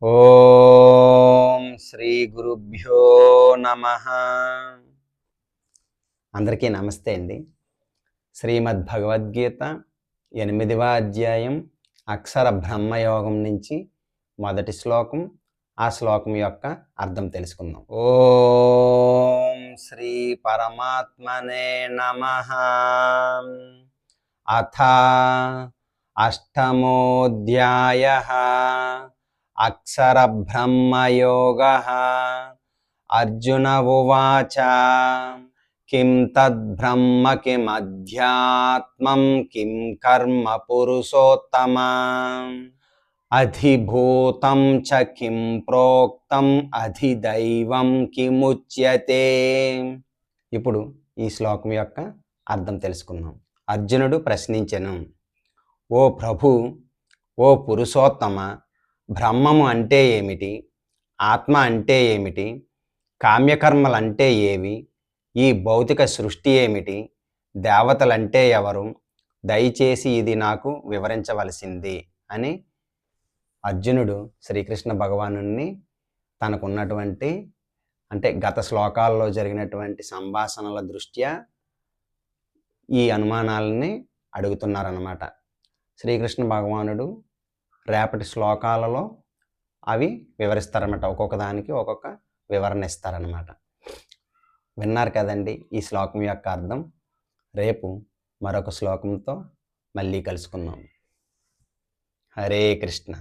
ఓం శ్రీ గురుభ్యో నమః. అందరికీ నమస్తే అండి. శ్రీమద్ భగవద్గీత 8వ అధ్యాయం అక్షర బ్రహ్మయోగం నుంచి మొదటి శ్లోకం, ఆ శ్లోకం యొక్క అర్థం తెలుసుకుందాం. ఓం శ్రీ పరమాత్మనే నమః. అథ అష్టమోऽధ్యాయః అక్షర బ్రహ్మయోగః. అర్జున ఉవాచ కిం తద్బ్రహ్మ కిమధ్యాత్మం కిం కర్మ పురుషోత్తమ అధిభూతం చ కిం ప్రోక్తం అధిదైవం కిముచ్యతే. ఇప్పుడు ఈ శ్లోకం యొక్క అర్థం తెలుసుకుందాం. అర్జునుడు ప్రశ్నించెను, ఓ ప్రభు, ఓ పురుషోత్తమ, బ్రహ్మము అంటే ఏమిటి? ఆత్మ అంటే ఏమిటి? కామ్యకర్మలంటే ఏవి? ఈ భౌతిక సృష్టి ఏమిటి? దేవతలంటే ఎవరు? దయచేసి ఇది నాకు వివరించవలసింది అని అర్జునుడు శ్రీకృష్ణ భగవానుని తనకున్నటువంటి గత శ్లోకాల్లో జరిగినటువంటి సంభాషణల దృష్ట్యా ఈ అనుమానాలని అడుగుతున్నారన్నమాట. శ్రీకృష్ణ భగవానుడు రేపటి శ్లోకాలలో అవి వివరిస్తారన్నమాట. ఒక్కొక్క దానికి ఒక్కొక్క వివరణ ఇస్తారన్నమాట. విన్నారు కదండి ఈ శ్లోకం యొక్క అర్థం. రేపు మరొక శ్లోకంతో మళ్ళీ కలుసుకుందాం. హరే కృష్ణ.